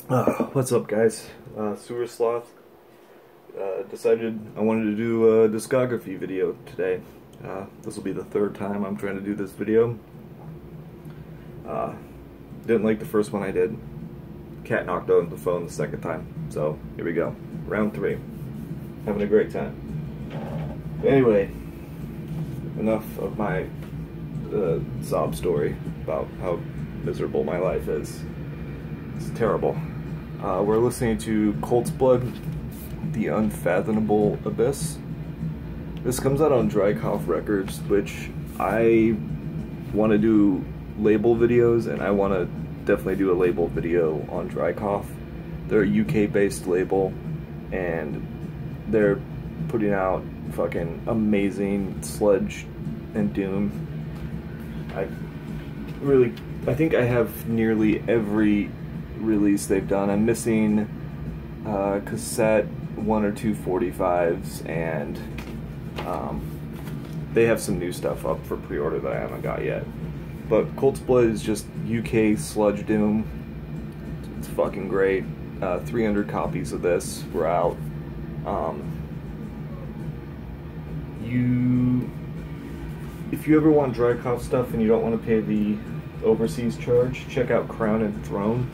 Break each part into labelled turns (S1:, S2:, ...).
S1: What's up, guys? Sewer Sloth decided I wanted to do a discography video today. This will be the third time I'm trying to do this video. Didn't like the first one I did. Cat knocked over the phone the second time. So, here we go. Round 3. Having a great time. Anyway, enough of my sob story about how miserable my life is. It's terrible. We're listening to Colt's Blood, The Unfathomable Abyss. This comes out on Dry Cough Records, which I want to do label videos, and I want to definitely do a label video on Dry Cough. They're a UK-based label, and they're putting out fucking amazing sludge and doom. I think I have nearly every release they've done. I'm missing cassette 1 or 2 45s, and they have some new stuff up for pre-order that I haven't got yet. But Colt's Blood is just UK sludge doom. It's fucking great. 300 copies of this were out. If you ever want Dry Cough stuff and you don't want to pay the overseas charge, check out Crown and Throne.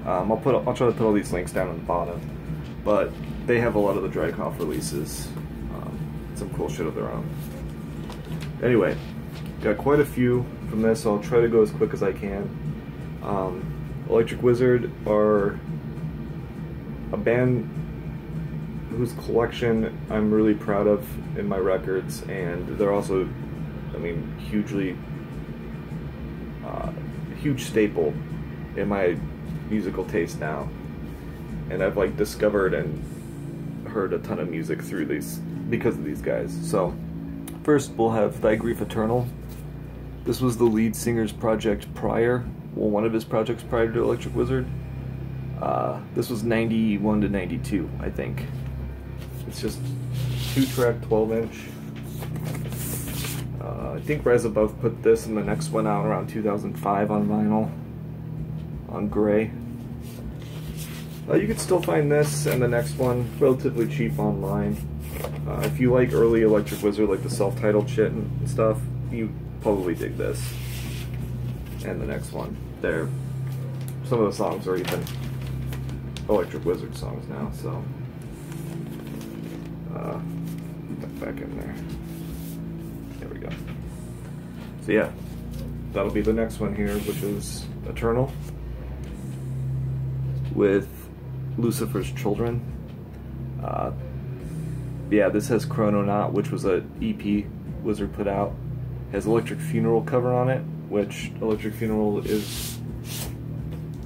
S1: I'll try to put all these links down on the bottom, but they have a lot of the Dry Cough releases, some cool shit of their own. Anyway, got quite a few from this, so I'll try to go as quick as I can. Electric Wizard are a band whose collection I'm really proud of in my records, and they're also, I mean, huge staple in my musical taste now, and I've like discovered and heard a ton of music through these because of these guys. So first we'll have Thy Grief Eternal. This was the lead singer's project prior, well, one of his projects prior to Electric Wizard. This was 91 to 92, I think. It's just 2-track 12-inch. I think Rise Above put this and the next one out around 2005 on vinyl, on gray. You can still find this and the next one relatively cheap online. If you like early Electric Wizard, like the self-titled shit and stuff, you probably dig this. And the next one. Some of the songs are even Electric Wizard songs now, so put that back in there. There we go. So yeah, that'll be the next one here, which is Eternal with Lucifer's Children. Yeah, this has Chrononaut, which was a EP Wizard put out. It has Electric Funeral cover on it, which Electric Funeral is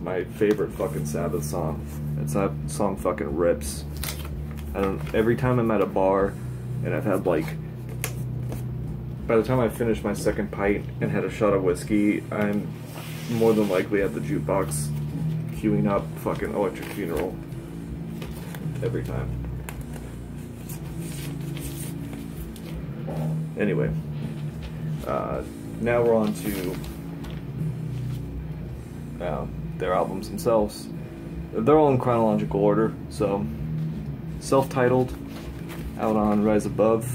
S1: my favorite fucking Sabbath song. That song fucking rips. Every time I'm at a bar and I've had like, by the time I finish my second pint and had a shot of whiskey, I'm more than likely at the jukebox queuing up fucking Electric Funeral every time. Anyway, now we're on to their albums themselves. They're all in chronological order, so self-titled, out on Rise Above.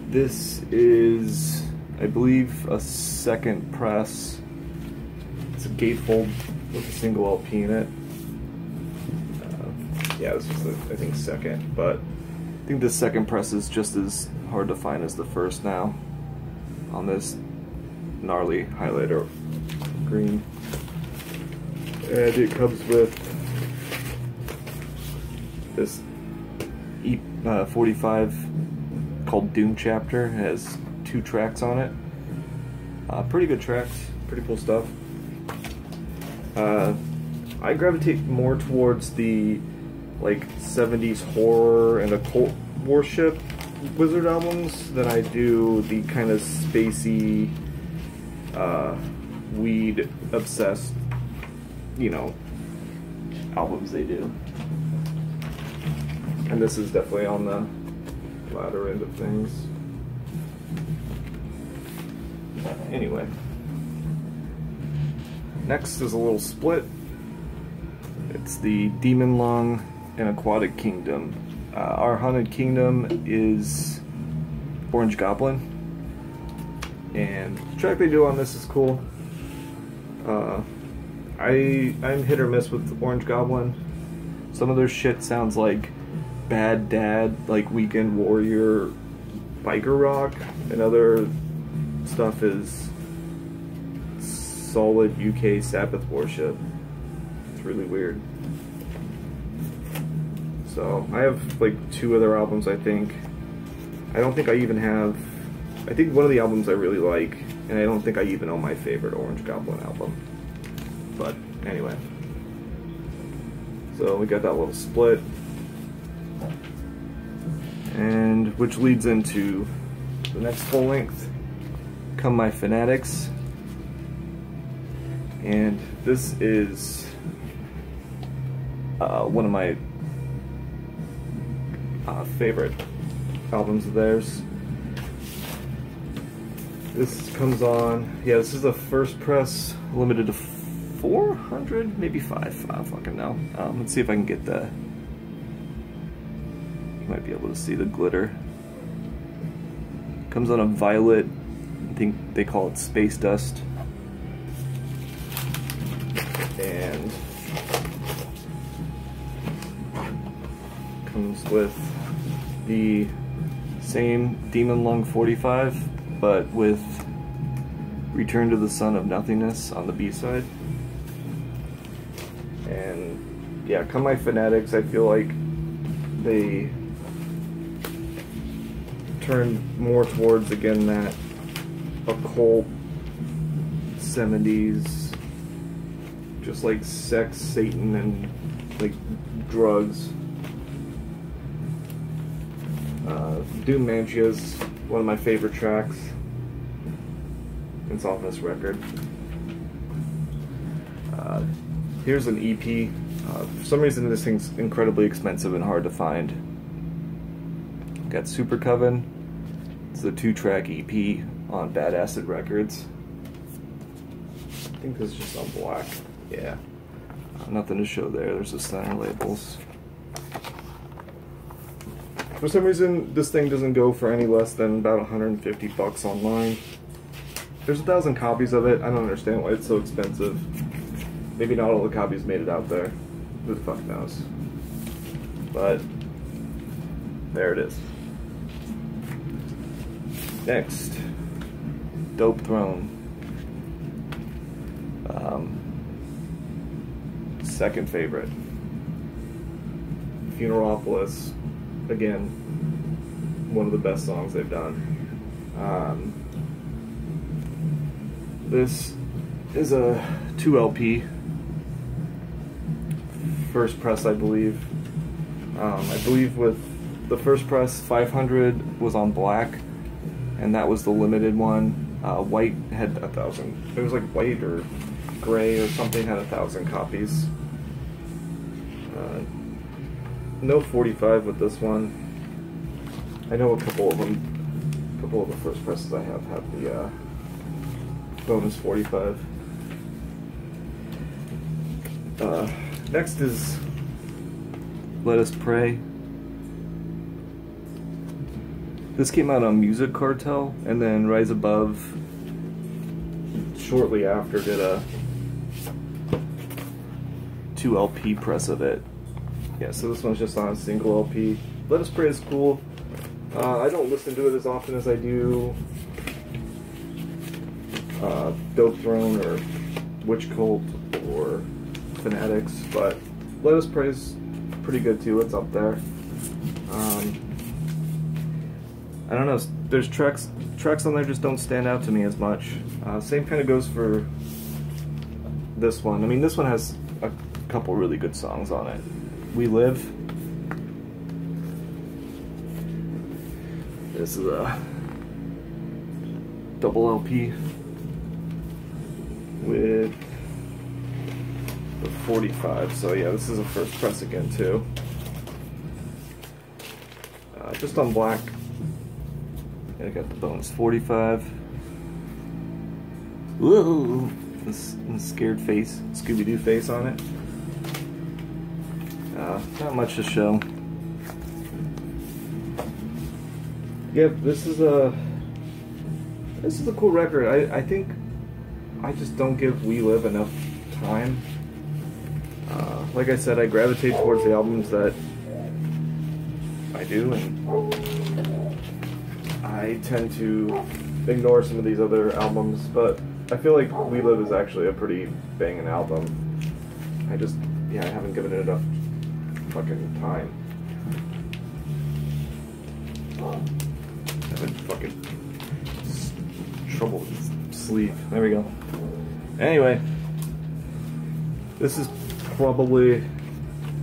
S1: This is, I believe, a second press. It's a gatefold with a single LP in it. Yeah, this was, I think, second, but I think this second press is just as hard to find as the first now on this gnarly highlighter green. And it comes with this 45 called Doom Chapter. It has 2 tracks on it. Pretty good tracks, pretty cool stuff. I gravitate more towards the like 70s horror and occult worship Wizard albums than I do the kind of spacey, weed obsessed, you know, albums they do. And this is definitely on the latter end of things. Anyway, Next is a little split. It's the Demon Lung and Aquatic Kingdom. Our Haunted Kingdom is Orange Goblin, and the track they do on this is cool. I'm hit or miss with Orange Goblin. Some of their shit sounds like Bad Dad, like Weekend Warrior, biker rock, and other stuff is solid UK Sabbath worship. It's really weird. So I have like 2 other albums, I think. I don't think I even have, I think one of the albums I really like, and I don't think I even own my favorite Orange Goblin album. But anyway. So we got that little split. And which leads into the next full length, Come My Fanatics. And this is one of my favorite albums of theirs. This comes on, yeah, this is the first press, limited to 400, maybe 5, I don't fucking know. Let's see if I can get the, you might be able to see the glitter. Comes on a violet, I think they call it Space Dust. And comes with the same Demon Lung 45, but with Return to the Sun of Nothingness on the B-side. And yeah, Come My Fanatics, I feel like they turn more towards, again, that occult 70s, just like sex, Satan, and like drugs. Doom Mantia is one of my favorite tracks. It's off this record. Here's an EP. For some reason this thing's incredibly expensive and hard to find. Got Super Coven. It's a 2-track EP on Bad Acid Records. I think this is just on black. Yeah. Nothing to show there. There's the center labels. For some reason, this thing doesn't go for any less than about 150 bucks online. There's 1,000 copies of it. I don't understand why it's so expensive. Maybe not all the copies made it out there. Who the fuck knows? But there it is. Next, Dope Throne. Second favorite. Funeralopolis. Again, one of the best songs they've done. This is a 2 LP. First press, I believe. I believe with the first press, 500 was on black, and that was the limited one. White had 1,000. It was like white or gray or something, had 1,000 copies. No 45 with this one. I know a couple of them. A couple of the first presses I have the bonus 45. Next is Let Us Pray. This came out on Music Cartel, and then Rise Above shortly after did a 2 LP press of it. Yeah, so this one's just on a single LP. Let Us Pray is cool. I don't listen to it as often as I do Dope Throne or Witch Cult or Fanatics, but Let Us Pray is pretty good too. It's up there. I don't know. There's tracks on there just don't stand out to me as much. Same kind of goes for this one. I mean, this one has a couple really good songs on it. We Live. This is a double LP with the 45. So yeah, this is a first press again too. Just on black. And I got the bonus 45. Whoa! this scared face, Scooby-Doo face on it. Not much to show. Yep, this is a cool record. I think I just don't give We Live enough time. Like I said, I gravitate towards the albums that I do, and I tend to ignore some of these other albums, but I feel like We Live is actually a pretty banging album. I haven't given it enough fucking time. Having fucking trouble with sleep. There we go. Anyway, this is probably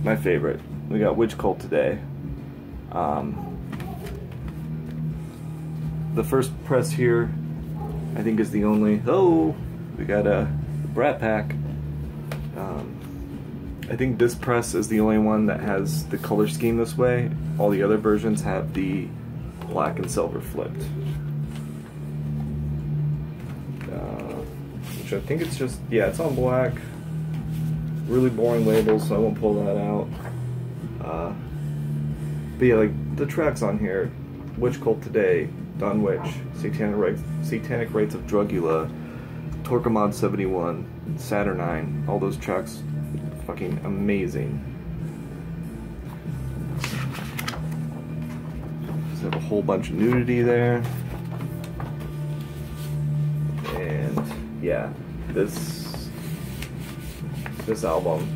S1: my favorite. We got Witch Cult Today. The first press here, I think, is the only. Oh, we got a Brat Pack. I think this press is the only one that has the color scheme this way. All the other versions have the black and silver flipped. Which I think it's just, yeah, it's on black. Really boring labels, so I won't pull that out. But yeah, like the tracks on here: Witch Cult Today, Don Witch, Satanic Rites of Drugula, Torquemad 71, Saturnine, all those tracks, fucking amazing. Just have a whole bunch of nudity there. And yeah, this album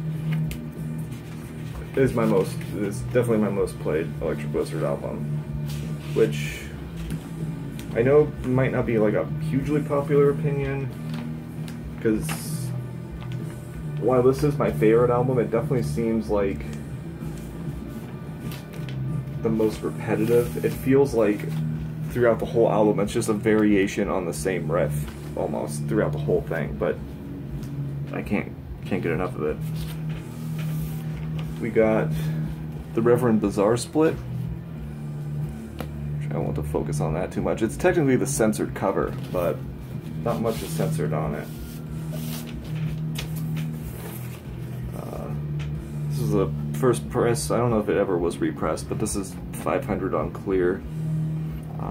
S1: is definitely my most played Electric Wizard album, which I know might not be like a hugely popular opinion, because while this is my favorite album, it definitely seems like the most repetitive. It feels like throughout the whole album it's just a variation on the same riff almost throughout the whole thing, but I can't get enough of it. We got the Reverend Bizarre split. I don't want to focus on that too much. It's technically the censored cover, but not much is censored on it. This is the first press. I don't know if it ever was repressed, but this is 500 on clear.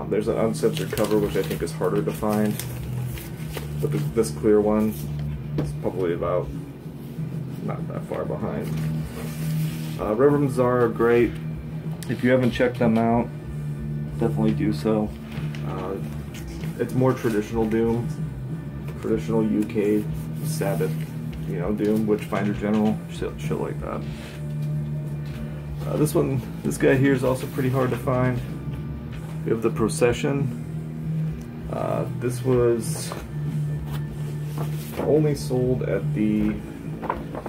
S1: There's an uncensored cover, which I think is harder to find, but this clear one is probably about not that far behind. Reverend Bizarre are great. If you haven't checked them out, definitely do so. It's more traditional Doom, traditional UK Sabbath, you know, Doom, Witchfinder General, shit like that. This guy here is also pretty hard to find. We have the Procession. This was only sold at the.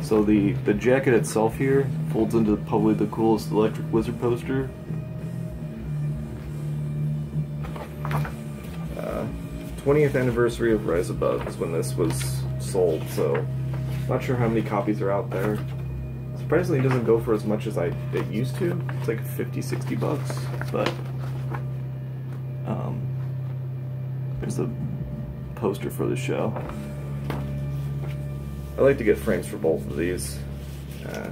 S1: So the jacket itself here folds into probably the coolest Electric Wizard poster. 20th anniversary of Rise Above is when this was sold, so not sure how many copies are out there. Surprisingly, it doesn't go for as much as it used to. It's like 50-60 bucks, but there's the poster for the show. I like to get frames for both of these,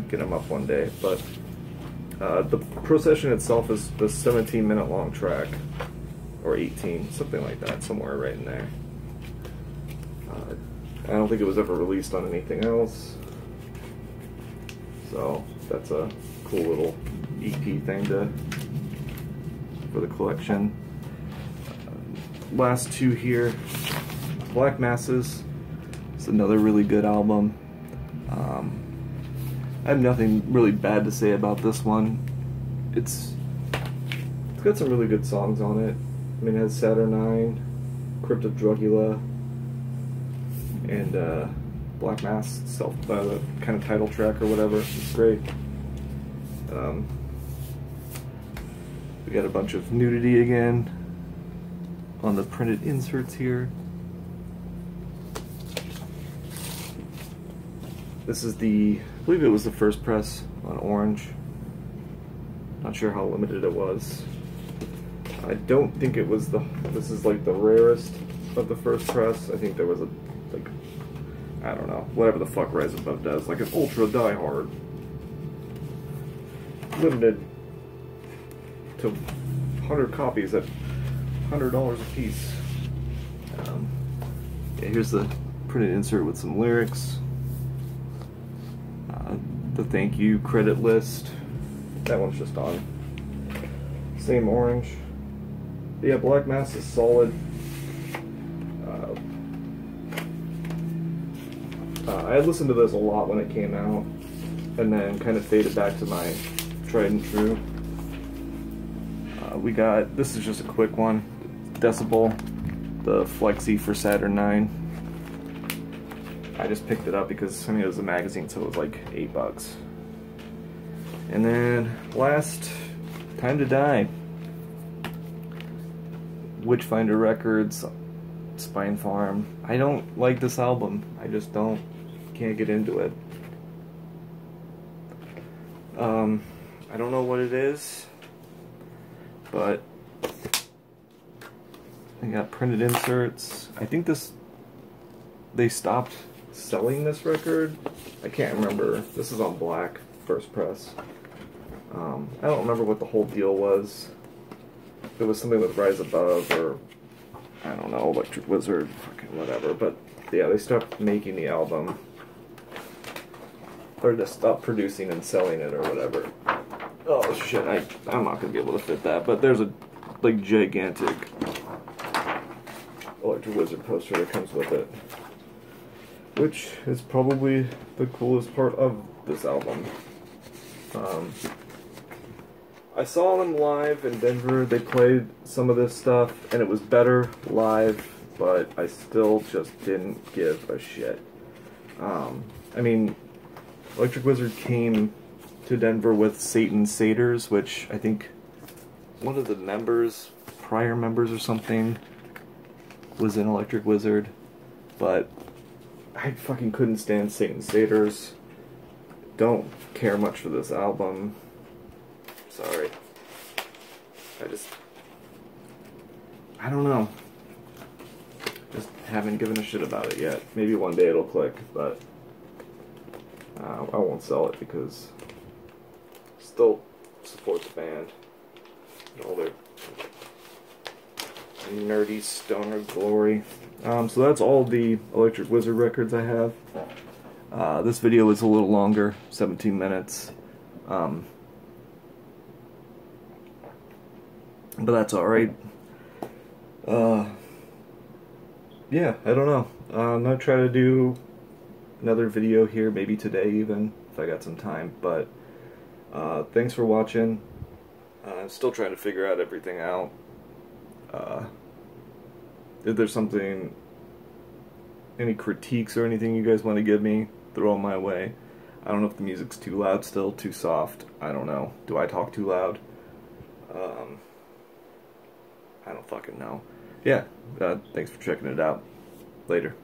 S1: get them up one day, but the Procession itself is the 17-minute long track, or 18, something like that, somewhere right in there. I don't think it was ever released on anything else, so that's a cool little EP thing for the collection. Last two here, Black Masses. It's another really good album. I have nothing really bad to say about this one. It's got some really good songs on it. I mean, it has Saturnine, Crypt of Drugula, and Black Mass itself, the kind of title track or whatever. It's great. We got a bunch of nudity again on the printed inserts here. This is I believe it was the first press on orange. Not sure how limited it was. I don't think it was this is like the rarest of the first press. I think there was I don't know, whatever the fuck Rise Above does, like an ultra diehard, limited to 100 copies at $100 a piece. Yeah, here's the printed insert with some lyrics, the thank you credit list. That one's just on. Same orange. But yeah, Black Mass is solid. I had listened to this a lot when it came out, and then kind of faded back to my tried and true. We got, this is just a quick one, Decibel, the Flexi for Saturn 9. I just picked it up because, I mean, it was a magazine, so it was like $8. And then last, Time to Die, Witchfinder Records, Spine Farm. I don't like this album. I just can't get into it. I don't know what it is, but I got printed inserts. I think they stopped selling this record. I can't remember. This is on black, first press. I don't remember what the whole deal was. If it was something with Rise Above, or I don't know, Electric Wizard, fucking whatever. But yeah, they stopped making the album, or they stopped producing and selling it, or whatever. Oh shit, I'm not gonna be able to fit that. But there's a like gigantic Electric Wizard poster that comes with it, which is probably the coolest part of this album. I saw them live in Denver. They played some of this stuff, and it was better live, but I still just didn't give a shit. I mean, Electric Wizard came to Denver with Satan Satyrs, which I think one of the members, prior members or something, was in Electric Wizard, but I fucking couldn't stand Satan Satyrs. Don't care much for this album. Sorry. I don't know. Just haven't given a shit about it yet. Maybe one day it'll click, but I won't sell it because still support the band and all their nerdy stoner glory. So that's all the Electric Wizard records I have. This video is a little longer, 17 minutes. But that's alright. Yeah, I don't know. I'm gonna try to do another video here, maybe today even, if I got some time. But thanks for watching. I'm still trying to figure out everything out. If there's something, any critiques or anything you guys want to give me, throw them my way. I don't know if the music's too loud still, too soft. I don't know. Do I talk too loud? I don't fucking know. Yeah, thanks for checking it out. Later.